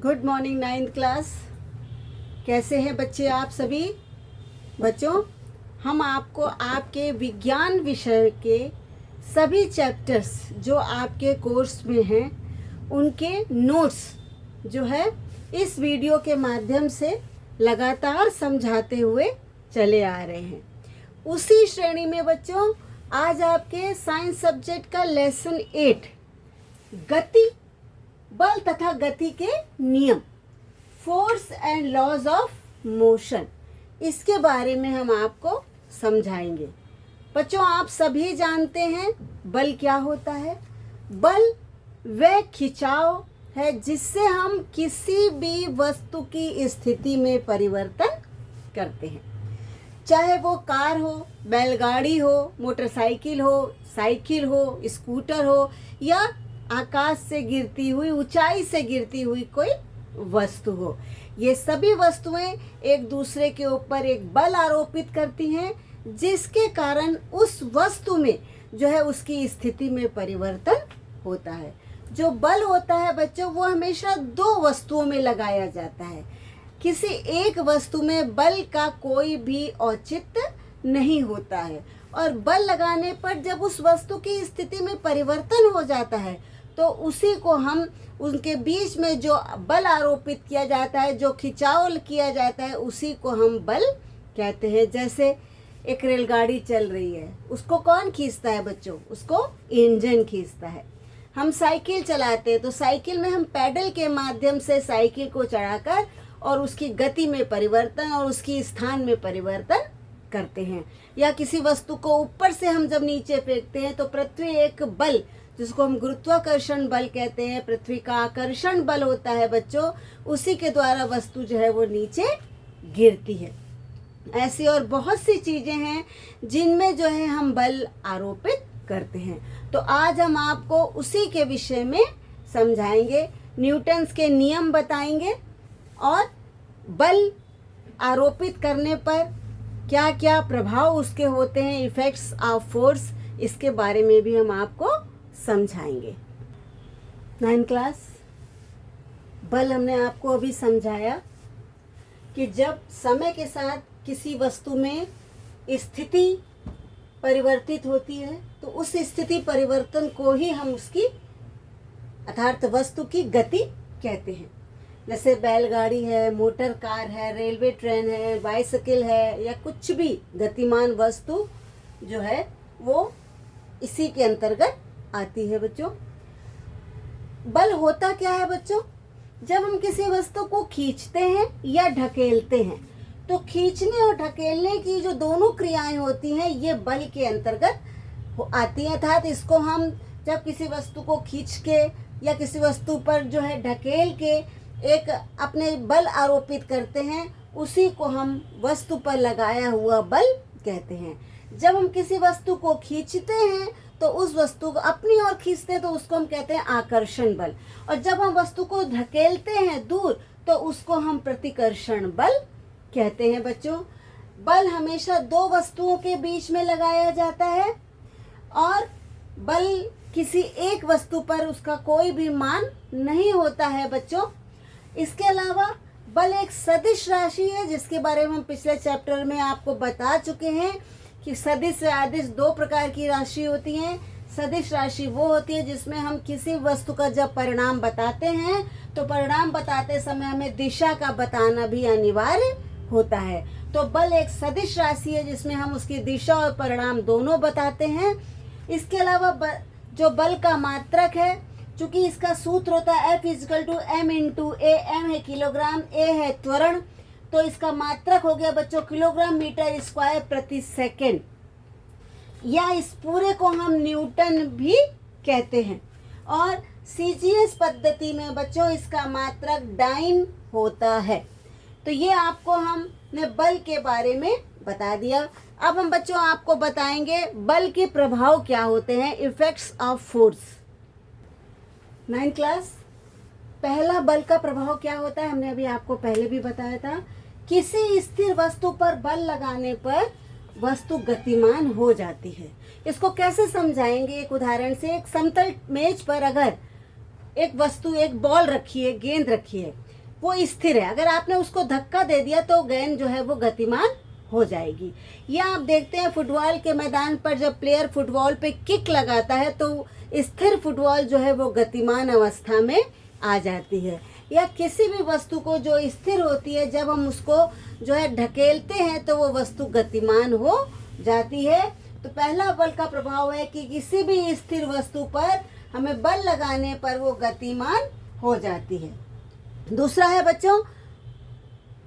Good morning ninth class. कैसे हैं बच्चे आप सभी? बच्चों, हम आपको आपके विज्ञान विषय के सभी चैप्टर्स जो आपके कोर्स में हैं उनके नोट्स जो है इस वीडियो के माध्यम से लगातार समझाते हुए चले आ रहे हैं। उसी श्रेणी में बच्चों आज आपके साइंस सब्जेक्ट का लेसन 8 गति, बल तथा गति के नियम, force and laws of motion, इसके बारे में हम आपको समझाएंगे। बच्चों, आप सभी जानते हैं बल क्या होता है। बल वह खिंचाव है जिससे हम किसी भी वस्तु की स्थिति में परिवर्तन करते हैं, चाहे वो कार हो, बैलगाड़ी हो, मोटरसाइकिल हो, साइकिल हो, स्कूटर हो या आकाश से गिरती हुई, ऊंचाई से गिरती हुई कोई वस्तु हो। ये सभी वस्तुएं एक दूसरे के ऊपर एक बल आरोपित करती हैं जिसके कारण उस वस्तु में जो है उसकी स्थिति में परिवर्तन होता है। जो बल होता है बच्चों वो हमेशा दो वस्तुओं में लगाया जाता है। किसी एक वस्तु में बल का कोई भी औचित्य नहीं होता है और बल लगाने पर जब उस वस्तु की स्थिति में परिवर्तन हो जाता है तो उसी को हम उनके बीच में जो बल आरोपित किया जाता है, जो खिंचाव किया जाता है, उसी को हम बल कहते हैं। जैसे एक रेलगाड़ी चल रही है, उसको कौन खींचता है बच्चों? उसको इंजन खींचता है। हम साइकिल चलाते हैं तो साइकिल में हम पैडल के माध्यम से साइकिल को चढ़ाकर और उसकी गति में परिवर्तन और उसकी स्थान में परिवर्तन करते हैं। या किसी वस्तु को ऊपर से हम जब नीचे फेंकते हैं तो पृथ्वी एक बल जिसको हम गुरुत्वाकर्षण बल कहते हैं, पृथ्वी का आकर्षण बल होता है बच्चों, उसी के द्वारा वस्तु जो है वो नीचे गिरती है। ऐसी और बहुत सी चीजें हैं जिनमें जो है हम बल आरोपित करते हैं। तो आज हम आपको उसी के विषय में समझाएंगे, न्यूटन्स के नियम बताएंगे और बल आरोपित करने पर क्या क्या प्रभाव उसके होते हैं, इफेक्ट्स ऑफ फोर्स, इसके बारे में भी हम आपको समझाएंगे। 9th क्लास, बल हमने आपको अभी समझाया कि जब समय के साथ किसी वस्तु में स्थिति परिवर्तित होती है तो उस स्थिति परिवर्तन को ही हम उसकी अर्थात वस्तु की गति कहते हैं। जैसे बैलगाड़ी है, मोटर कार है, रेलवे ट्रेन है, बाइसिकल है या कुछ भी गतिमान वस्तु जो है वो इसी के अंतर्गत आती है। बच्चों, बल होता क्या है बच्चों? जब हम किसी वस्तु को खींचते हैं या ढकेलते हैं तो खींचने और ढकेलने की जो दोनों क्रियाएं होती हैं ये बल के अंतर्गत आती हैं। अर्थात इसको हम जब किसी वस्तु को खींच के या किसी वस्तु पर जो है ढकेल के एक अपने बल आरोपित करते हैं, उसी को हम वस्तु पर लगाया हुआ बल कहते हैं। जब हम किसी वस्तु को खींचते हैं तो उस वस्तु को अपनी ओर खींचते हैं तो उसको हम कहते हैं आकर्षण बल, और जब हम वस्तु को धकेलते हैं दूर तो उसको हम प्रतिकर्षण बल कहते हैं। बच्चों, बल हमेशा दो वस्तुओं के बीच में लगाया जाता है और बल किसी एक वस्तु पर उसका कोई भी मान नहीं होता है। बच्चों, इसके अलावा बल एक सदिश राशि है जिसके बारे में हम पिछले चैप्टर में आपको बता चुके हैं कि सदिश से अदिश दो प्रकार की राशि होती हैं। सदिश राशि वो होती है जिसमें हम किसी वस्तु का जब परिणाम बताते हैं तो परिणाम बताते समय हमें दिशा का बताना भी अनिवार्य होता है। तो बल एक सदिश राशि है जिसमें हम उसकी दिशा और परिणाम दोनों बताते हैं। इसके अलावा जो बल का मात्रक है, चूंकि इसका सूत्र होता है F = m/a, m है किलोग्राम, a है त्वरण, तो इसका मात्रक हो गया बच्चों किलोग्राम मीटर स्क्वायर प्रति सेकेंड, या इस पूरे को हम न्यूटन भी कहते हैं। और CGS पद्धति में बच्चों इसका मात्रक डाइन होता है। तो ये आपको हमने बल के बारे में बता दिया। अब हम बच्चों आपको बताएंगे बल के प्रभाव क्या होते हैं, effects of force. 9th class, पहला बल का प्रभाव क्या होता है हमने अभी आपको पहले भी बताया था। किसी स्थिर वस्तु पर बल लगाने पर वस्तु गतिमान हो जाती है। इसको कैसे समझाएंगे? एक उदाहरण से। एक समतल मेज पर अगर एक वस्तु, एक बॉल रखी है, गेंद रखी है, वो स्थिर है। अगर आपने उसको धक्का दे दिया तो गेंद जो है वो गतिमान हो जाएगी। या आप देखते हैं फुटबॉल के मैदान पर जब प्लेयर फुटबॉल पे किक लगाता है तो स्थिर फुटबॉल जो है वो गतिमान अवस्था में आ जाती है। या किसी भी वस्तु को जो स्थिर होती है, जब हम उसको जो है ढकेलते हैं तो वो वस्तु गतिमान हो जाती है। तो पहला बल का प्रभाव है कि किसी भी स्थिर वस्तु पर हमें बल लगाने पर वो गतिमान हो जाती है। दूसरा है बच्चों,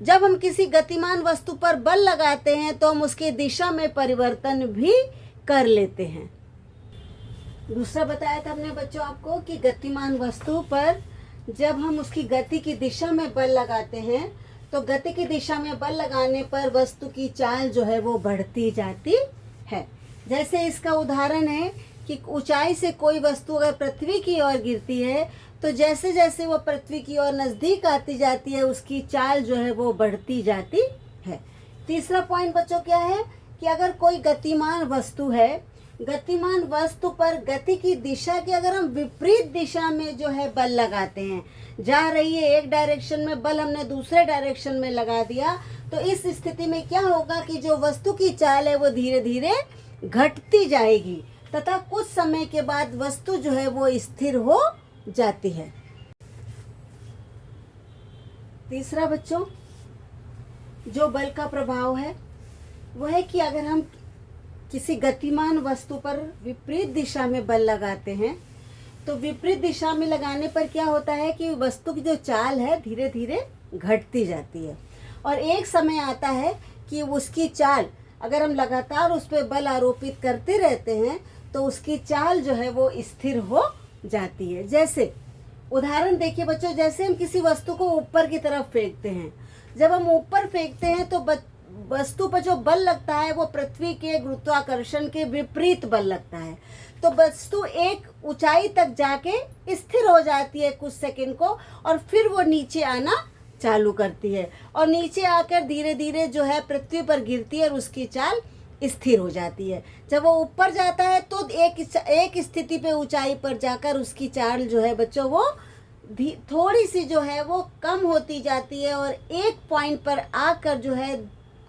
जब हम किसी गतिमान वस्तु पर बल लगाते हैं तो हम उसकी दिशा में परिवर्तन भी कर लेते हैं। दूसरा बताया था हमने बच्चों आपको कि गतिमान वस्तु पर जब हम उसकी गति की दिशा में बल लगाते हैं तो गति की दिशा में बल लगाने पर वस्तु की चाल जो है वो बढ़ती जाती है। जैसे इसका उदाहरण है कि ऊंचाई से कोई वस्तु अगर पृथ्वी की ओर गिरती है तो जैसे जैसे वो पृथ्वी की ओर नज़दीक आती जाती है उसकी चाल जो है वो बढ़ती जाती है। तीसरा पॉइंट बच्चों क्या है कि अगर कोई गतिमान वस्तु है, गतिमान वस्तु पर गति की दिशा की अगर हम विपरीत दिशा में जो है बल लगाते हैं, जा रही है एक डायरेक्शन में, बल हमने दूसरे डायरेक्शन में लगा दिया, तो इस स्थिति में क्या होगा कि जो वस्तु की चाल है वो धीरे धीरे घटती जाएगी तथा कुछ समय के बाद वस्तु जो है वो स्थिर हो जाती है। तीसरा बच्चों जो बल का प्रभाव है वो है कि अगर हम किसी गतिमान वस्तु पर विपरीत दिशा में बल लगाते हैं तो विपरीत दिशा में लगाने पर क्या होता है कि वस्तु की जो चाल है धीरे धीरे घटती जाती है और एक समय आता है कि उसकी चाल अगर हम लगातार उस पर बल आरोपित करते रहते हैं तो उसकी चाल जो है वो स्थिर हो जाती है। जैसे उदाहरण देखिए बच्चों, जैसे हम किसी वस्तु को ऊपर की तरफ फेंकते हैं, जब हम ऊपर फेंकते हैं तो वस्तु पर जो बल लगता है वो पृथ्वी के गुरुत्वाकर्षण के विपरीत बल लगता है, तो वस्तु एक ऊंचाई तक जाके स्थिर हो जाती है कुछ सेकंड को और फिर वो नीचे आना चालू करती है और नीचे आकर धीरे धीरे जो है पृथ्वी पर गिरती है और उसकी चाल स्थिर हो जाती है। जब वो ऊपर जाता है तो एक स्थिति पे ऊंचाई पर जाकर उसकी चाल जो है बच्चों वो थोड़ी सी जो है वो कम होती जाती है और एक पॉइंट पर आकर जो है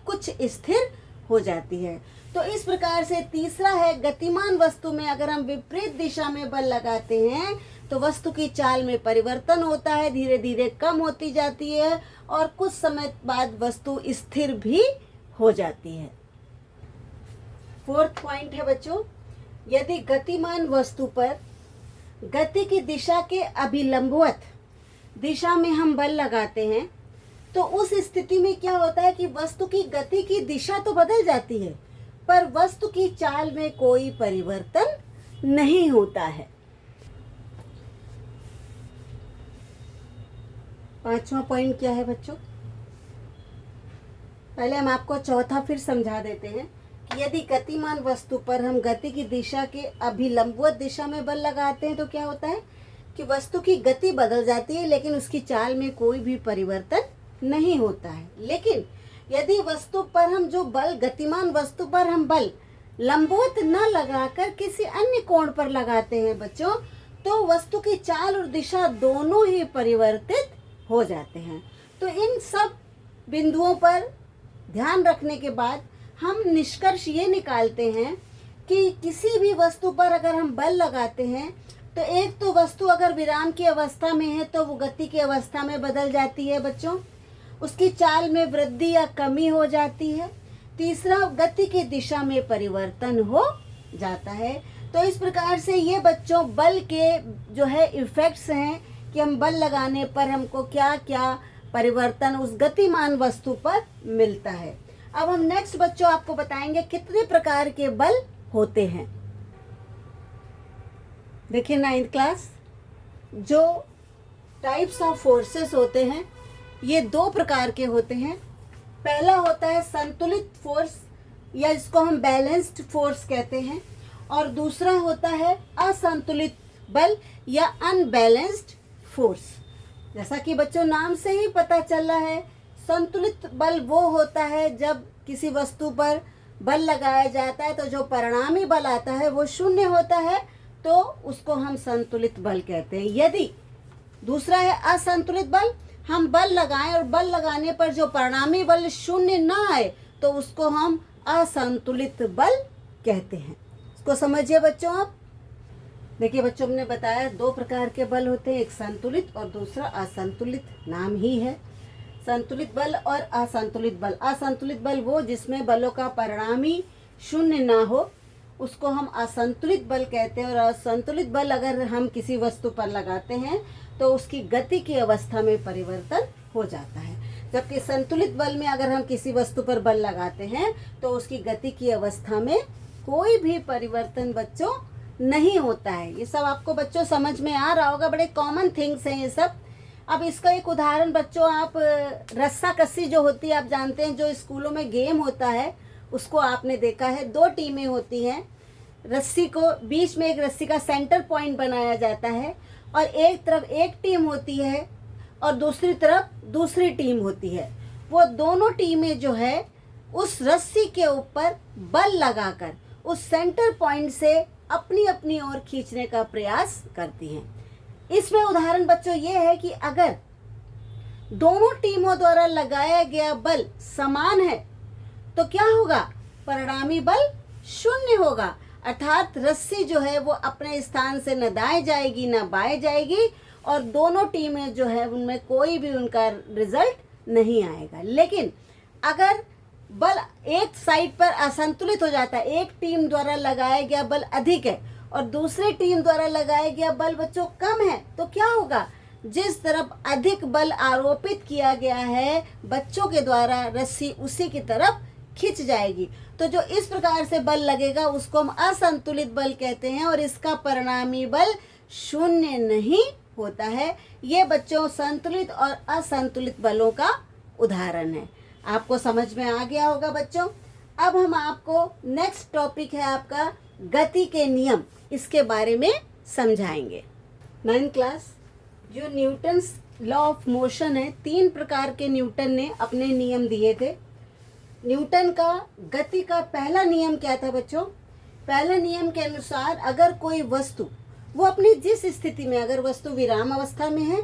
कुछ स्थिर हो जाती है। तो इस प्रकार से तीसरा है गतिमान वस्तु में अगर हम विपरीत दिशा में बल लगाते हैं तो वस्तु की चाल में परिवर्तन होता है, धीरे धीरे कम होती जाती है और कुछ समय बाद वस्तु स्थिर भी हो जाती है। फोर्थ पॉइंट है बच्चों, यदि गतिमान वस्तु पर गति की दिशा के अभिलंबवत दिशा में हम बल लगाते हैं तो उस स्थिति में क्या होता है कि वस्तु की गति की दिशा तो बदल जाती है पर वस्तु की चाल में कोई परिवर्तन नहीं होता है। पांचवा पॉइंट क्या है बच्चों, पहले हम आपको चौथा फिर समझा देते हैं कि यदि गतिमान वस्तु पर हम गति की दिशा के अभिलंबवत दिशा में बल लगाते हैं तो क्या होता है कि वस्तु की गति बदल जाती है लेकिन उसकी चाल में कोई भी परिवर्तन नहीं होता है। लेकिन यदि वस्तु पर हम जो बल गतिमान वस्तु पर हम बल लंबवत न लगाकर किसी अन्य कोण पर लगाते हैं बच्चों तो वस्तु की चाल और दिशा दोनों ही परिवर्तित हो जाते हैं। तो इन सब बिंदुओं पर ध्यान रखने के बाद हम निष्कर्ष ये निकालते हैं कि किसी भी वस्तु पर अगर हम बल लगाते हैं तो एक तो वस्तु अगर विराम की अवस्था में है तो वो गति की अवस्था में बदल जाती है बच्चों, उसकी चाल में वृद्धि या कमी हो जाती है। तीसरा, गति की दिशा में परिवर्तन हो जाता है। तो इस प्रकार से ये बच्चों बल के जो है इफेक्ट्स हैं कि हम बल लगाने पर हमको क्या क्या परिवर्तन उस गतिमान वस्तु पर मिलता है। अब हम नेक्स्ट बच्चों आपको बताएंगे कितने प्रकार के बल होते हैं। देखिए 9th क्लास, जो टाइप्स ऑफ फोर्सेस होते हैं ये दो प्रकार के होते हैं। पहला होता है संतुलित फोर्स या इसको हम बैलेंस्ड फोर्स कहते हैं और दूसरा होता है असंतुलित बल या अनबैलेंस्ड फोर्स। जैसा कि बच्चों नाम से ही पता चल रहा है, संतुलित बल वो होता है जब किसी वस्तु पर बल लगाया जाता है तो जो परिणामी बल आता है वो शून्य होता है तो उसको हम संतुलित बल कहते हैं। यदि दूसरा है असंतुलित बल, हम बल लगाएं और बल लगाने पर जो परिणामी बल शून्य ना आए तो उसको हम असंतुलित बल कहते हैं। इसको समझिए बच्चों। आप देखिए बच्चों, हमने बताया दो प्रकार के बल होते हैं, एक संतुलित और दूसरा असंतुलित, नाम ही है संतुलित बल और असंतुलित बल। असंतुलित बल वो जिसमें बलों का परिणामी शून्य ना हो, उसको हम असंतुलित बल कहते हैं। और असंतुलित बल अगर हम किसी वस्तु पर लगाते हैं तो उसकी गति की अवस्था में परिवर्तन हो जाता है, जबकि संतुलित बल में अगर हम किसी वस्तु पर बल लगाते हैं तो उसकी गति की अवस्था में कोई भी परिवर्तन बच्चों नहीं होता है। ये सब आपको बच्चों समझ में आ रहा होगा, बड़े कॉमन थिंग्स हैं ये सब। अब इसका एक उदाहरण बच्चों, आप रस्सा कस्सी जो होती है आप जानते हैं, जो स्कूलों में गेम होता है उसको आपने देखा है। दो टीमें होती हैं, रस्सी को बीच में एक रस्सी का सेंटर पॉइंट बनाया जाता है और एक तरफ एक टीम होती है और दूसरी तरफ दूसरी टीम होती है। वो दोनों टीमें जो है उस रस्सी के ऊपर बल लगाकर उस सेंटर पॉइंट से अपनी अपनी ओर खींचने का प्रयास करती हैं। इसमें उदाहरण बच्चों ये है कि अगर दोनों टीमों द्वारा लगाया गया बल समान है तो क्या होगा, परिणामी बल शून्य होगा, अर्थात रस्सी जो है वो अपने स्थान से न दाएं जाएगी न बाएं जाएगी और दोनों टीमें जो है उनमें कोई भी उनका रिजल्ट नहीं आएगा। लेकिन अगर बल एक साइड पर असंतुलित हो जाता है, एक टीम द्वारा लगाया गया बल अधिक है और दूसरी टीम द्वारा लगाया गया बल बच्चों कम है, तो क्या होगा, जिस तरफ अधिक बल आरोपित किया गया है बच्चों के द्वारा रस्सी उसी की तरफ खिंच जाएगी। तो जो इस प्रकार से बल लगेगा उसको हम असंतुलित बल कहते हैं और इसका परिणामी बल शून्य नहीं होता है। ये बच्चों संतुलित और असंतुलित बलों का उदाहरण है। आपको समझ में आ गया होगा बच्चों। अब हम आपको नेक्स्ट टॉपिक है आपका गति के नियम, इसके बारे में समझाएंगे। 9th क्लास, जो न्यूटन्स लॉ ऑफ मोशन है, 3 प्रकार के न्यूटन ने अपने नियम दिए थे। न्यूटन का गति का पहला नियम क्या था बच्चों? पहले नियम के अनुसार अगर कोई वस्तु वो अपनी जिस स्थिति में, अगर वस्तु विराम अवस्था में है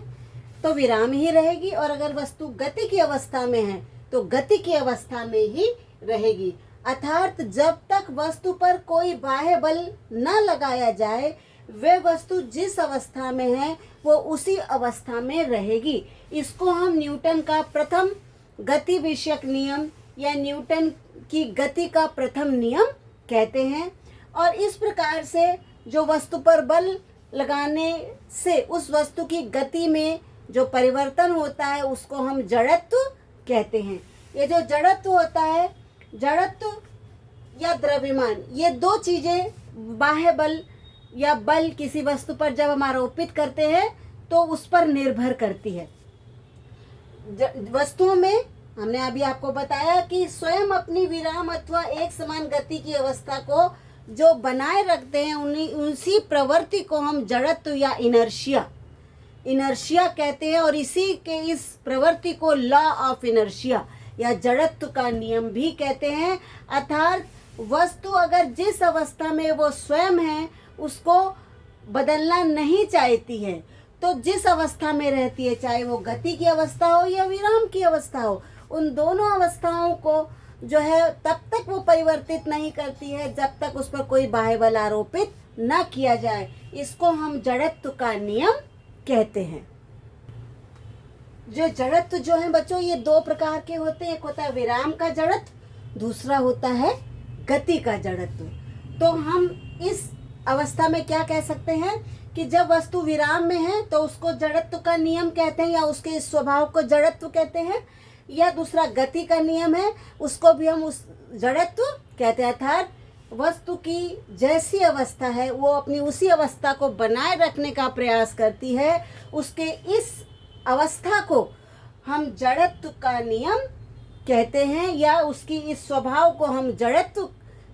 तो विराम ही रहेगी और अगर वस्तु गति की अवस्था में है तो गति की अवस्था में ही रहेगी। अर्थात जब तक वस्तु पर कोई बाह्य बल न लगाया जाए वे वस्तु जिस अवस्था में है वो उसी अवस्था में रहेगी। इसको हम न्यूटन का प्रथम गति विषयक नियम या न्यूटन की गति का प्रथम नियम कहते हैं। और इस प्रकार से जो वस्तु पर बल लगाने से उस वस्तु की गति में जो परिवर्तन होता है उसको हम जड़त्व कहते हैं। ये जो जड़त्व होता है, जड़त्व या द्रव्यमान, ये दो चीज़ें बाह्य बल या बल किसी वस्तु पर जब हम आरोपित करते हैं तो उस पर निर्भर करती है। वस्तुओं में हमने अभी आपको बताया कि स्वयं अपनी विराम अथवा एक समान गति की अवस्था को जो बनाए रखते हैं उसी प्रवृत्ति को हम जड़त्व या इनर्शिया कहते हैं। और इसी के इस प्रवृत्ति को लॉ ऑफ इनर्शिया या जड़त्व का नियम भी कहते हैं। अर्थात वस्तु अगर जिस अवस्था में वो स्वयं है उसको बदलना नहीं चाहती है तो जिस अवस्था में रहती है, चाहे वो गति की अवस्था हो या विराम की अवस्था हो, उन दोनों अवस्थाओं को जो है तब तक वो परिवर्तित नहीं करती है जब तक उस पर कोई बाह्य बल आरोपित न किया जाए। इसको हम जड़त्व का नियम कहते हैं। जो जड़त्व जो है बच्चों ये 2 प्रकार के होते हैं, एक होता है विराम का जड़त्व, दूसरा होता है गति का जड़त्व। तो हम इस अवस्था में क्या कह सकते हैं कि जब वस्तु विराम में है तो उसको जड़त्व का नियम कहते हैं या उसके स्वभाव को जड़त्व कहते हैं। या दूसरा गति का नियम है, उसको भी हम उस जड़त्व कहते हैं। अर्थात वस्तु की जैसी अवस्था है वो अपनी उसी अवस्था को बनाए रखने का प्रयास करती है, उसके इस अवस्था को हम जड़त्व का नियम कहते हैं या उसकी इस स्वभाव को हम जड़त्व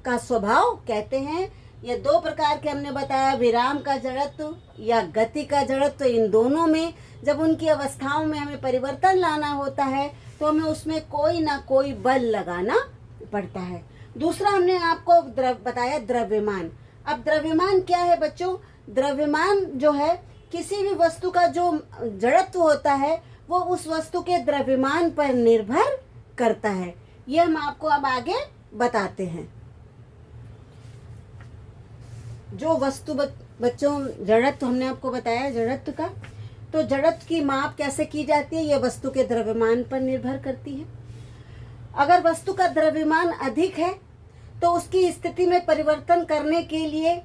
का स्वभाव कहते हैं। ये 2 प्रकार के हमने बताया, विराम का जड़त्व या गति का जड़त्व। इन दोनों में जब उनकी अवस्थाओं में हमें परिवर्तन लाना होता है तो हमें उसमें कोई ना कोई बल लगाना पड़ता है। दूसरा हमने आपको बताया द्रव्यमान। अब द्रव्यमान क्या है बच्चों? द्रव्यमान जो है किसी भी वस्तु का जो जड़त्व होता है वो उस वस्तु के द्रव्यमान पर निर्भर करता है। ये हम आपको अब आगे बताते हैं। जो वस्तु बच्चों जड़त्व हमने आपको बताया जड़त्व का, तो जड़त्व की माप कैसे की जाती है? ये वस्तु के द्रव्यमान पर निर्भर करती है। अगर वस्तु का द्रव्यमान अधिक है तो उसकी स्थिति में परिवर्तन करने के लिए,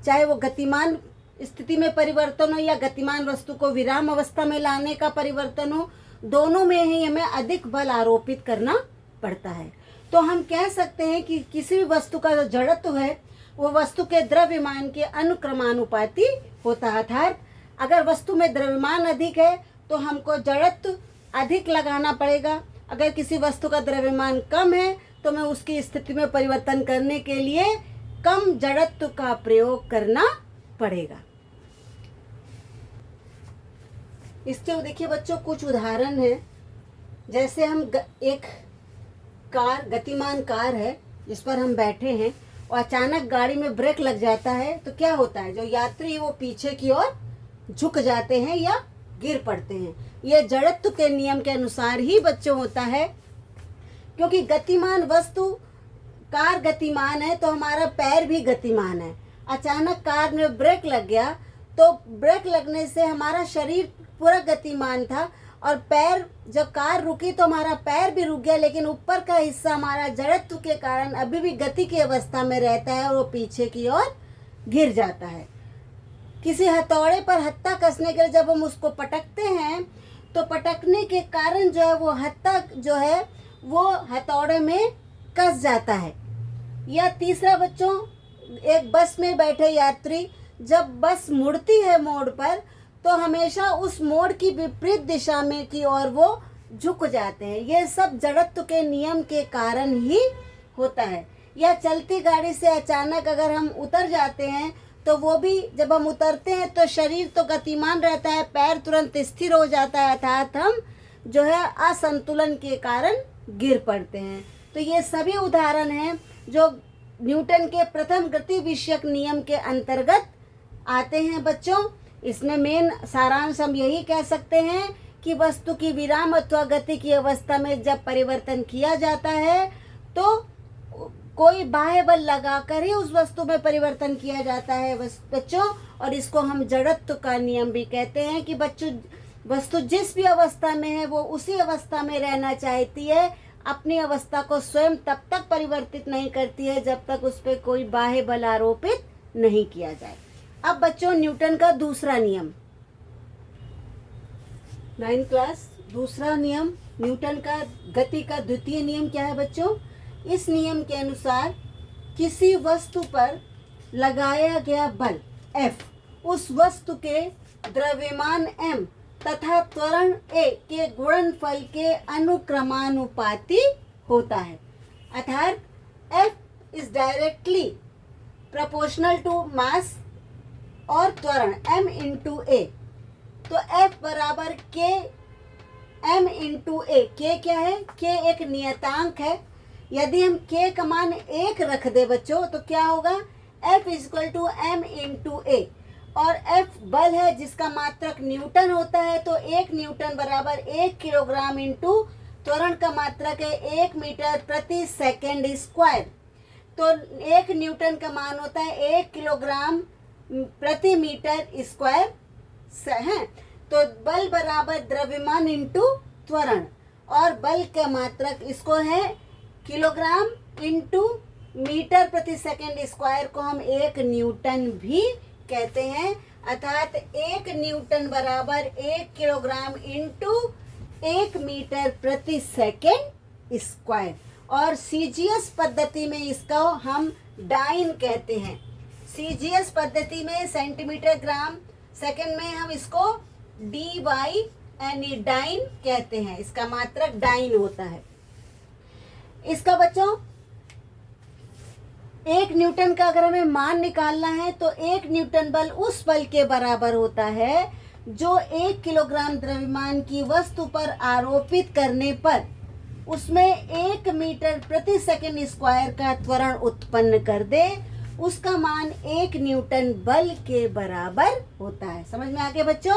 चाहे वो गतिमान स्थिति में परिवर्तन हो या गतिमान वस्तु को विराम अवस्था में लाने का परिवर्तन हो, दोनों में ही हमें अधिक बल आरोपित करना पड़ता है। तो हम कह सकते हैं कि किसी भी वस्तु का जो जड़त्व है वो वस्तु के द्रव्यमान के अनुक्रमानुपाती होता है। अर्थात अगर वस्तु में द्रव्यमान अधिक है तो हमको जड़त्व अधिक लगाना पड़ेगा। अगर किसी वस्तु का द्रव्यमान कम है तो हमें उसकी स्थिति में परिवर्तन करने के लिए कम जड़त्व का प्रयोग करना पड़ेगा। इसके देखिए बच्चों कुछ उदाहरण है। जैसे हम एक कार, गतिमान कार है जिस पर हम बैठे हैं और अचानक गाड़ी में ब्रेक लग जाता है तो क्या होता है? जो यात्री वो पीछे की ओर झुक जाते हैं या गिर पड़ते हैं। ये जड़त्व के नियम के अनुसार ही बच्चों होता है, क्योंकि गतिमान वस्तु, कार गतिमान है तो हमारा पैर भी गतिमान है। अचानक कार में ब्रेक लग गया तो ब्रेक लगने से हमारा शरीर पूरा गतिमान था और पैर, जब कार रुकी तो हमारा पैर भी रुक गया, लेकिन ऊपर का हिस्सा हमारा जड़त्व के कारण अभी भी गति की अवस्था में रहता है और वो पीछे की ओर गिर जाता है। किसी हथौड़े पर हत्था कसने के लिए जब हम उसको पटकते हैं तो पटकने के कारण जो है वो हत्था जो है वो हथौड़े में कस जाता है। या तीसरा बच्चों, एक बस में बैठे यात्री जब बस मुड़ती है मोड़ पर तो हमेशा उस मोड़ की विपरीत दिशा में की ओर वो झुक जाते हैं। ये सब जड़त्व के नियम के कारण ही होता है। या चलती गाड़ी से अचानक अगर हम उतर जाते हैं तो वो भी, जब हम उतरते हैं तो शरीर तो गतिमान रहता है, पैर तुरंत स्थिर हो जाता है, अर्थात हम जो है असंतुलन के कारण गिर पड़ते हैं। तो ये सभी उदाहरण हैं जो न्यूटन के प्रथम गति विषयक नियम के अंतर्गत आते हैं बच्चों। इसमें मेन सारांश हम यही कह सकते हैं कि वस्तु की विराम अथवा गति की अवस्था में जब परिवर्तन किया जाता है तो कोई बाह्य बल लगाकर ही उस वस्तु में परिवर्तन किया जाता है बच्चों। और इसको हम जड़त्व का नियम भी कहते हैं कि बच्चों वस्तु जिस भी अवस्था में है वो उसी अवस्था में रहना चाहती है, अपनी अवस्था को स्वयं तब तक परिवर्तित नहीं करती है जब तक उस पर कोई बाह्य बल आरोपित नहीं किया जाए। अब बच्चों न्यूटन का दूसरा नियम, 9th क्लास, दूसरा नियम न्यूटन का गति का द्वितीय नियम क्या है बच्चों? इस नियम के अनुसार किसी वस्तु पर लगाया गया बल F उस वस्तु के द्रव्यमान m तथा त्वरण a के गुणनफल के अनुक्रमानुपाती होता है। अर्थात F is directly proportional to mass और त्वरण m इंटू a। तो F बराबर k m into a। k क्या है? k एक नियतांक है। यदि हम k का मान 1 रख दे बच्चों तो क्या होगा? F equal to m into a। और F बल है जिसका मात्रक न्यूटन होता है, तो 1 न्यूटन बराबर 1 किलोग्राम इंटू त्वरण का मात्रक है 1 मीटर प्रति सेकेंड स्क्वायर। तो 1 न्यूटन का मान होता है 1 किलोग्राम प्रति मीटर स्क्वायर है। तो बल बराबर द्रव्यमान इंटू त्वरण, और बल का मात्रक इसको है किलोग्राम इंटू मीटर प्रति सेकेंड स्क्वायर को हम 1 न्यूटन भी कहते हैं। अर्थात 1 न्यूटन बराबर 1 किलोग्राम इंटू 1 मीटर प्रति सेकेंड स्क्वायर। और सीजीएस पद्धति में इसको हम डाइन कहते हैं। सीजीएस पद्धति में सेंटीमीटर ग्राम सेकंड में हम इसको डी वाई यानी डाइन कहते हैं। इसका मात्रक डाइन होता है। इसका बच्चों 1 न्यूटन का अगर हमें मान निकालना है तो 1 न्यूटन बल उस बल के बराबर होता है जो 1 किलोग्राम द्रव्यमान की वस्तु पर आरोपित करने पर उसमें 1 मीटर प्रति सेकंड स्क्वायर का त्वरण उत्पन्न कर दे। उसका मान 1 न्यूटन बल के बराबर होता है। समझ में आ गया बच्चों?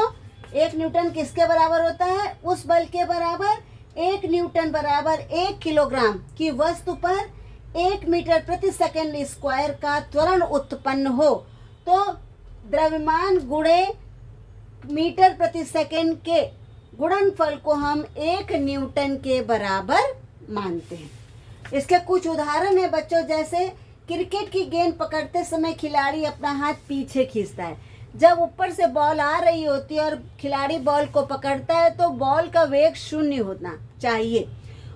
1 न्यूटन किसके बराबर होता है? उस बल के बराबर 1 न्यूटन बराबर 1 किलोग्राम की वस्तु पर 1 मीटर प्रति सेकंड स्क्वायर का त्वरण उत्पन्न हो। तो द्रव्यमान गुणे मीटर प्रति सेकंड के गुणनफल को हम 1 न्यूटन के बराबर मानते हैं। इसके कुछ उदाहरण है बच्चों, जैसे क्रिकेट की गेंद पकड़ते समय खिलाड़ी अपना हाथ पीछे खींचता है। जब ऊपर से बॉल आ रही होती है और खिलाड़ी बॉल को पकड़ता है तो बॉल का वेग 0 होना चाहिए।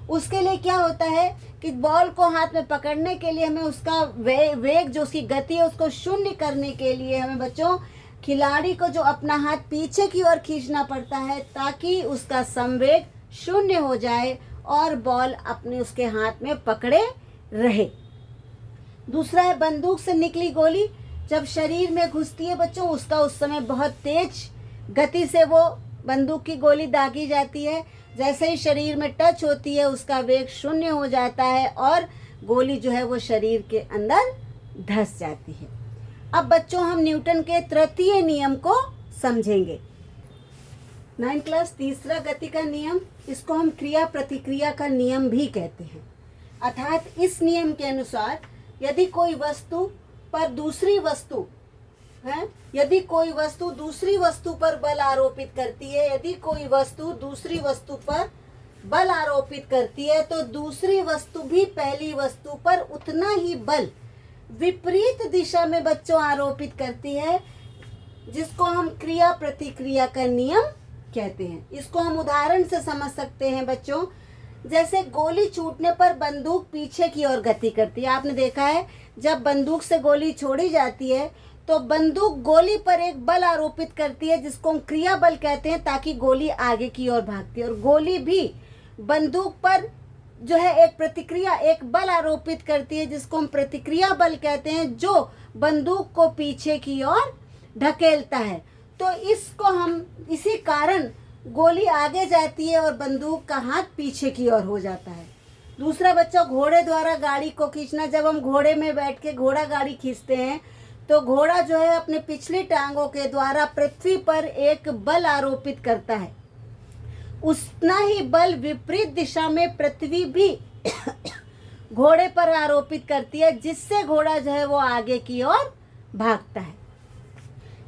उसके लिए क्या होता है कि बॉल को हाथ में पकड़ने के लिए हमें उसका वेग जो उसकी गति है उसको 0 करने के लिए हमें बच्चों खिलाड़ी को जो अपना हाथ पीछे की ओर खींचना पड़ता है ताकि उसका संवेग 0 हो जाए और बॉल अपने उसके हाथ में पकड़े रहे। दूसरा है बंदूक से निकली गोली जब शरीर में घुसती है बच्चों, उसका उस समय बहुत तेज गति से वो बंदूक की गोली दागी जाती है। जैसे ही शरीर में टच होती है उसका वेग 0 हो जाता है और गोली जो है वो शरीर के अंदर धंस जाती है। अब बच्चों हम न्यूटन के तृतीय नियम को समझेंगे। 9th क्लास तीसरा गति का नियम, इसको हम क्रिया प्रतिक्रिया का नियम भी कहते हैं। अर्थात इस नियम के अनुसार यदि कोई वस्तु पर दूसरी वस्तु है, यदि कोई वस्तु दूसरी वस्तु पर बल आरोपित करती है, यदि कोई वस्तु दूसरी वस्तु पर बल आरोपित करती है तो दूसरी वस्तु भी पहली वस्तु पर उतना ही बल विपरीत दिशा में बच्चों आरोपित करती है, जिसको हम क्रिया प्रतिक्रिया का नियम कहते हैं। इसको हम उदाहरण से समझ सकते हैं बच्चों, जैसे गोली छूटने पर बंदूक पीछे की ओर गति करती है। आपने देखा है जब बंदूक से गोली छोड़ी जाती है तो बंदूक गोली पर एक बल आरोपित करती है जिसको हम क्रिया बल कहते हैं, ताकि गोली आगे की ओर भागती है। और गोली भी बंदूक पर जो है एक प्रतिक्रिया, एक बल आरोपित करती है जिसको हम प्रतिक्रिया बल कहते हैं, जो बंदूक को पीछे की ओर ढकेलता है। तो इसको हम इसी कारण गोली आगे जाती है और बंदूक का हाथ पीछे की ओर हो जाता है। दूसरा बच्चा घोड़े द्वारा गाड़ी को खींचना, जब हम घोड़े में बैठ के घोड़ा गाड़ी खींचते हैं तो घोड़ा जो है अपने पिछली टांगों के द्वारा पृथ्वी पर एक बल आरोपित करता है, उतना ही बल विपरीत दिशा में पृथ्वी भी घोड़े पर आरोपित करती है, जिससे घोड़ा जो है वो आगे की ओर भागता है।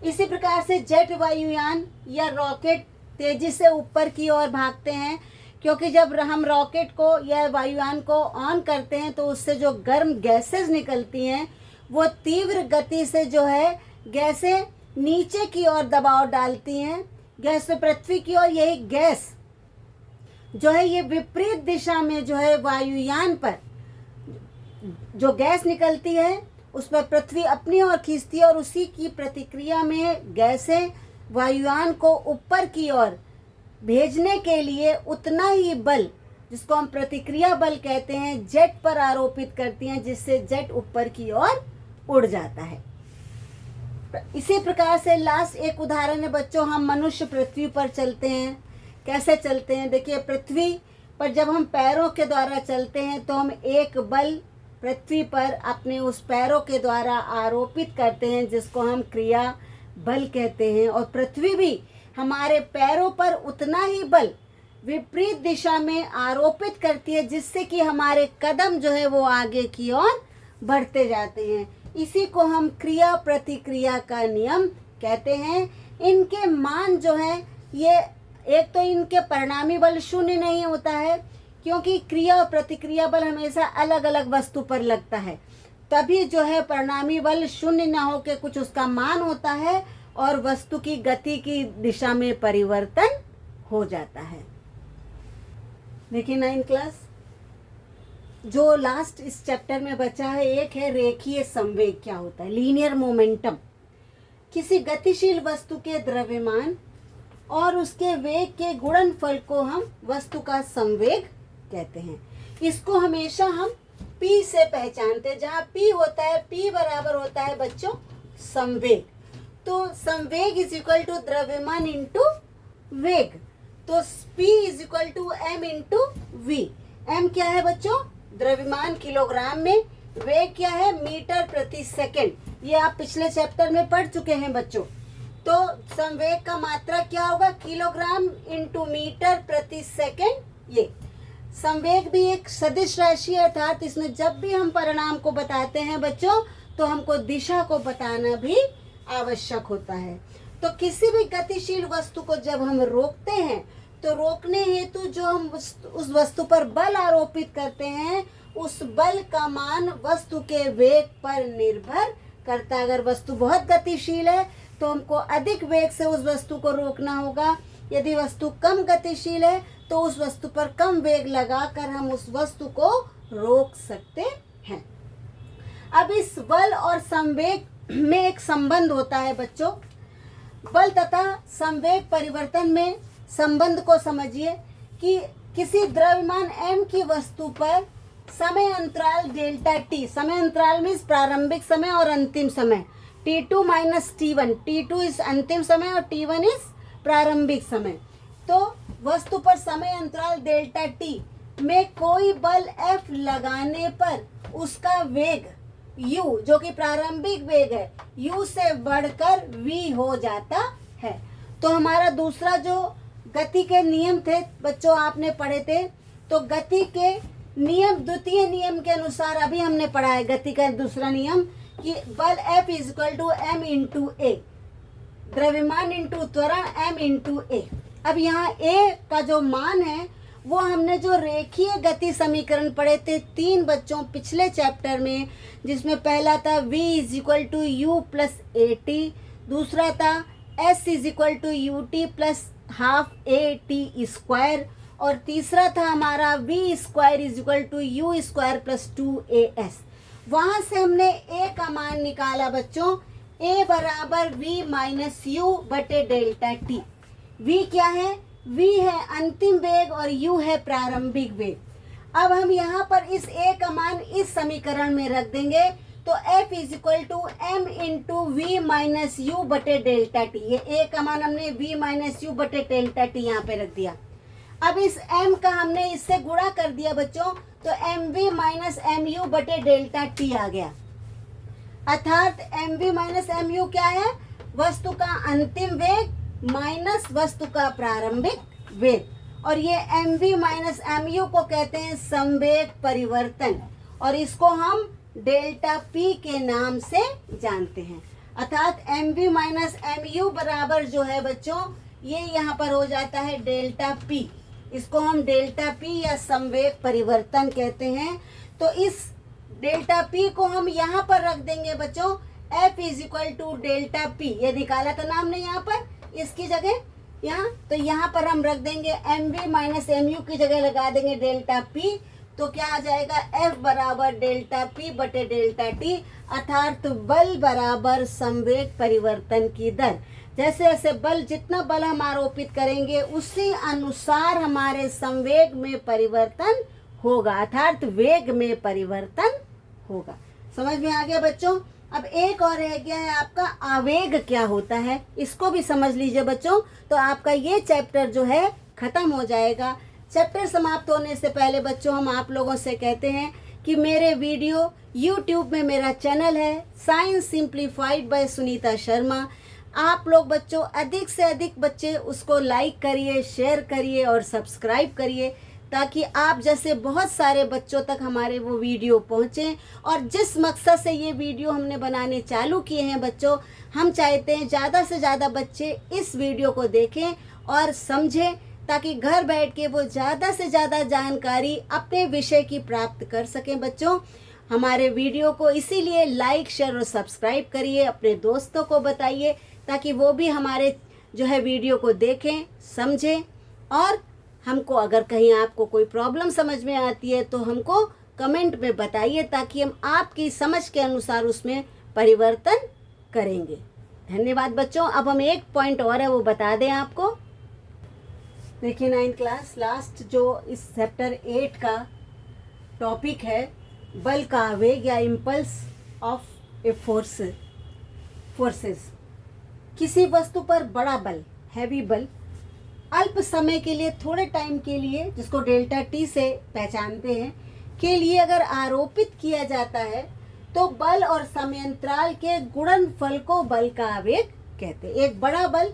इसी प्रकार से जेट वायुयान या रॉकेट तेजी से ऊपर की ओर भागते हैं, क्योंकि जब हम रॉकेट को या वायुयान को ऑन करते हैं तो उससे जो गर्म गैसेस निकलती हैं वो तीव्र गति से जो है गैसें नीचे की ओर दबाव डालती हैं गैस पे पृथ्वी की ओर। यही गैस जो है ये विपरीत दिशा में जो है वायुयान पर जो गैस निकलती है उस पर पृथ्वी अपनी ओर खींचती है और उसी की प्रतिक्रिया में गैसें वायुयान को ऊपर की ओर भेजने के लिए उतना ही बल, जिसको हम प्रतिक्रिया बल कहते हैं, जेट पर आरोपित करती हैं, जिससे जेट ऊपर की ओर उड़ जाता है। इसी प्रकार से लास्ट एक उदाहरण है बच्चों, हम मनुष्य पृथ्वी पर चलते हैं। कैसे चलते हैं? देखिए, पृथ्वी पर जब हम पैरों के द्वारा चलते हैं तो हम एक बल पृथ्वी पर अपने उस पैरों के द्वारा आरोपित करते हैं, जिसको हम क्रिया बल कहते हैं। और पृथ्वी भी हमारे पैरों पर उतना ही बल विपरीत दिशा में आरोपित करती है, जिससे कि हमारे कदम जो है वो आगे की ओर बढ़ते जाते हैं। इसी को हम क्रिया प्रतिक्रिया का नियम कहते हैं। इनके मान जो है ये, एक तो इनके परिणामी बल 0 नहीं होता है, क्योंकि क्रिया और प्रतिक्रिया बल हमेशा अलग अलग वस्तु पर लगता है, तभी जो है परिणामी बल 0 न हो के कुछ उसका मान होता है और वस्तु की गति की दिशा में परिवर्तन हो जाता है। देखिए 9th क्लास, जो लास्ट इस चैप्टर में बचा है एक है रेखीय संवेग। क्या होता है? Linear momentum. किसी गतिशील वस्तु के द्रव्यमान और उसके वेग के गुणनफल को हम वस्तु का संवेग कहते हैं। इसको हमेशा हम P से पहचानते हैं, जहाँ P होता है, P बराबर होता है बच्चों संवेग। तो संवेग इज इक्वल टू द्रव्यमान इंटू वेग। तो P is equal to m into v। m क्या है बच्चों? द्रव्यमान किलोग्राम में, वेग क्या है? मीटर प्रति सेकंड। ये आप पिछले चैप्टर में पढ़ चुके हैं बच्चों। तो संवेग का मात्रा क्या होगा, किलोग्राम इंटू मीटर प्रति सेकंड। ये संवेग भी एक सदिश राशि है, अर्थात इसमें जब भी हम परिणाम को बताते हैं बच्चों तो हमको दिशा को बताना भी आवश्यक होता है। तो किसी भी गतिशील वस्तु को जब हम रोकते हैं तो रोकने हेतु जो हम उस वस्तु पर बल आरोपित करते हैं उस बल का मान वस्तु के वेग पर निर्भर करता है। अगर वस्तु बहुत गतिशील है तो हमको अधिक वेग से उस वस्तु को रोकना होगा, यदि वस्तु कम गतिशील है तो उस वस्तु पर कम वेग लगाकर हम उस वस्तु को रोक सकते हैं। अब इस बल और संवेग में एक संबंध होता है बच्चों। बल तथा संवेग परिवर्तन में संबंध को समझिए कि किसी द्रव्यमान m की वस्तु पर समय अंतराल डेल्टा t, समय अंतराल मीन्स प्रारंभिक समय और अंतिम समय, t2 माइनस t1, t2 इस अंतिम समय और t1 इस प्रारंभिक समय। तो वस्तु पर समय अंतराल डेल्टा t में कोई बल F लगाने पर उसका वेग u, जो कि प्रारंभिक वेग है, u से बढ़कर v हो जाता है। तो हमारा दूसरा जो गति के नियम थे बच्चों आपने पढ़े थे, तो गति के नियम द्वितीय नियम के अनुसार अभी हमने पढ़ा है गति का दूसरा नियम कि बल F is equal to m into a, द्रव्यमान इंटू त्वरण m इंटू ए। अब यहाँ a का जो मान है वो हमने जो रेखीय गति समीकरण पढ़े थे 3 बच्चों पिछले चैप्टर में, जिसमें पहला था v is equal to u plus a t, दूसरा था s is equal to u t plus half a t square, और तीसरा था हमारा v square is equal to u square plus 2as। वहाँ से हमने a का मान निकाला बच्चों, a बराबर v माइनस यू बटे डेल्टा t। v क्या है, v है अंतिम वेग और u है प्रारंभिक वेग। अब हम यहाँ पर इस a का मान इस समीकरण में रख देंगे, तो f is equal to m into v minus u बटे डेल्टा टी। ये a का मान हमने v माइनस यू बटे डेल्टा टी यहाँ पे रख दिया। अब इस m का हमने इससे गुणा कर दिया बच्चों, तो mv माइनस mu बटे डेल्टा t आ गया। अर्थात mv माइनस mu क्या है, वस्तु का अंतिम वेग माइनस वस्तु का प्रारंभिक वेग, और ये mv माइनस mu को कहते हैं संवेग परिवर्तन, और इसको हम डेल्टा p के नाम से जानते हैं। अर्थात mv माइनस mu बराबर जो है बच्चों ये यहाँ पर हो जाता है डेल्टा p, इसको हम डेल्टा p या संवेग परिवर्तन कहते हैं। तो इस डेल्टा p को हम यहाँ पर रख देंगे बच्चों, f is equal to delta p, ये निकाला था ना हमने यहाँ पर इसकी जगह यहाँ, तो यहाँ पर हम रख देंगे mv माइनस mu की जगह लगा देंगे डेल्टा p, तो क्या आ जाएगा F बराबर डेल्टा p बटे डेल्टा t, अर्थात बल बराबर संवेग परिवर्तन की दर। जैसे जैसे बल, जितना बल हम आरोपित करेंगे उसी अनुसार हमारे संवेग में परिवर्तन होगा, अर्थात वेग में परिवर्तन होगा। समझ में आ गया बच्चों। अब एक और रह गया है आपका आवेग क्या होता है, इसको भी समझ लीजिए बच्चों, तो आपका ये चैप्टर जो है खत्म हो जाएगा। चैप्टर समाप्त होने से पहले बच्चों हम आप लोगों से कहते हैं कि मेरे वीडियो YouTube में मेरा चैनल है science simplified by Sunita Sharma. आप लोग बच्चों अधिक से अधिक बच्चे उसको लाइक करिए, शेयर करिए और सब्सक्राइब करिए, ताकि आप जैसे बहुत सारे बच्चों तक हमारे वो वीडियो पहुँचें। और जिस मकसद से ये वीडियो हमने बनाने चालू किए हैं बच्चों, हम चाहते हैं ज़्यादा से ज़्यादा बच्चे इस वीडियो को देखें और समझें, ताकि घर बैठ के वो ज़्यादा से ज़्यादा जानकारी अपने विषय की प्राप्त कर सकें। बच्चों हमारे वीडियो को इसीलिए लाइक, शेयर और सब्सक्राइब करिए, अपने दोस्तों को बताइए, ताकि वो भी हमारे जो है वीडियो को देखें, समझें। और हमको अगर कहीं आपको कोई प्रॉब्लम समझ में आती है तो हमको कमेंट में बताइए, ताकि हम आपकी समझ के अनुसार उसमें परिवर्तन करेंगे। धन्यवाद बच्चों। अब हम एक पॉइंट और है वो बता दें आपको। देखिए 9th क्लास लास्ट जो इस चैप्टर 8 का टॉपिक है बल का आवेग या इम्पल्स ऑफ ए फोर्सेस। किसी वस्तु पर बड़ा बल, हैवी बल, अल्प समय के लिए, थोड़े टाइम के लिए, जिसको डेल्टा टी से पहचानते हैं, के लिए अगर आरोपित किया जाता है तो बल और समयांतराल के गुणनफल को बल का आवेग कहते हैं। एक बड़ा बल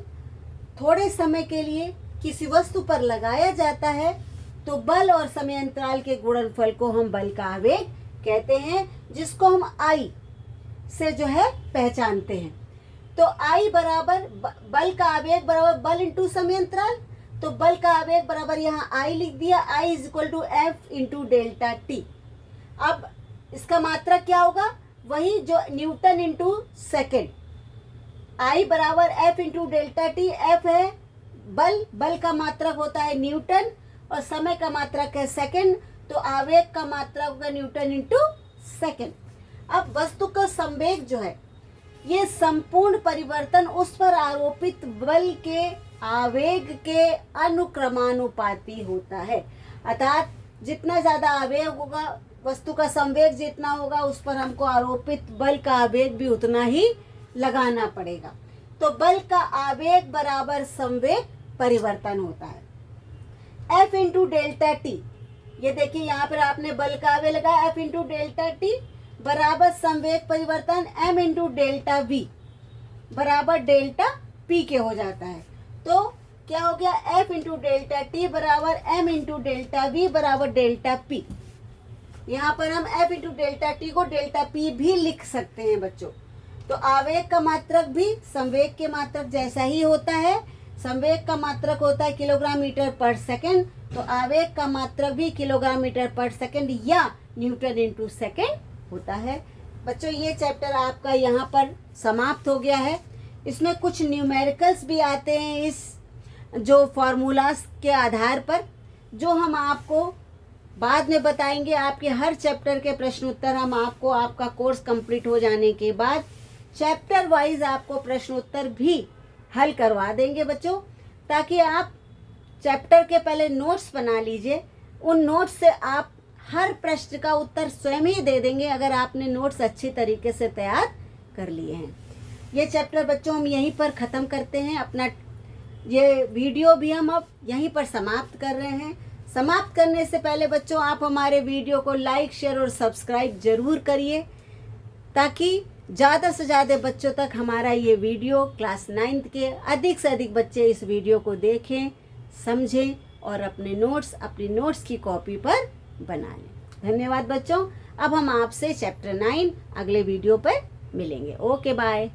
थोड़े समय के लिए किसी वस्तु पर लगाया जाता है तो बल और समय अंतराल के गुणनफल को हम बल का आवेग कहते हैं, जिसको हम आई से जो है पहचानते हैं। तो आई बराबर बल का आवेग बराबर बल इंटू समय अंतराल। तो बल का आवेग बराबर यहाँ आई लिख दिया, I is equal to F into delta T. अब इसका मात्रक क्या होगा, वही जो न्यूटन इंटू सेकेंड। आई बराबर F into delta T. F है बल, बल का मात्रक होता है न्यूटन और समय का मात्रक है सेकेंड, तो आवेग का मात्रक होगा न्यूटन इंटू सेकेंड। अब वस्तु का संवेग जो है ये संपूर्ण परिवर्तन उस पर आरोपित बल के आवेग के अनुक्रमानुपाती होता है। अर्थात जितना ज्यादा आवेग होगा, वस्तु का संवेग जितना होगा, उस पर हमको आरोपित बल का आवेग भी उतना ही लगाना पड़ेगा। तो बल का आवेग बराबर संवेग परिवर्तन होता है। F इंटू डेल्टा टी, ये देखिए यहाँ पर आपने बल का आवेग लगाया F इंटू डेल्टा टी बराबर संवेग परिवर्तन m इंटू डेल्टा वी बराबर डेल्टा p के हो जाता है। तो क्या हो गया, F इंटू डेल्टा टी बराबर m इंटू डेल्टा वी बराबर डेल्टा p। यहाँ पर हम F इंटू डेल्टा टी को डेल्टा p भी लिख सकते हैं बच्चों। तो आवेग का मात्रक भी संवेग के मात्रक जैसा ही होता है। संवेग का मात्रक होता है किलोग्राम मीटर पर सेकंड, तो आवेग का मात्रक भी किलोग्राम मीटर पर सेकंड या न्यूटन इंटू सेकंड होता है। बच्चों ये चैप्टर आपका यहाँ पर समाप्त हो गया है। इसमें कुछ न्यूमेरिकल्स भी आते हैं इस जो फॉर्मूलास के आधार पर, जो हम आपको बाद में बताएंगे। आपके हर चैप्टर के प्रश्न उत्तर हम आपको आपका कोर्स कंप्लीट हो जाने के बाद चैप्टर वाइज आपको प्रश्न उत्तर भी हल करवा देंगे बच्चों, ताकि आप चैप्टर के पहले नोट्स बना लीजिए। उन नोट्स से आप हर प्रश्न का उत्तर स्वयं ही दे देंगे अगर आपने नोट्स अच्छी तरीके से तैयार कर लिए हैं। ये चैप्टर बच्चों हम यहीं पर ख़त्म करते हैं। अपना ये वीडियो भी हम अब यहीं पर समाप्त कर रहे हैं। समाप्त करने से पहले बच्चों आप हमारे वीडियो को लाइक, शेयर और सब्सक्राइब जरूर करिए, ताकि ज़्यादा से ज़्यादा बच्चों तक हमारा ये वीडियो क्लास 9th के अधिक से अधिक बच्चे इस वीडियो को देखें, समझें और अपने नोट्स की कॉपी पर बना लें। धन्यवाद बच्चों। अब हम आपसे चैप्टर 9 अगले वीडियो पर मिलेंगे। Okay bye.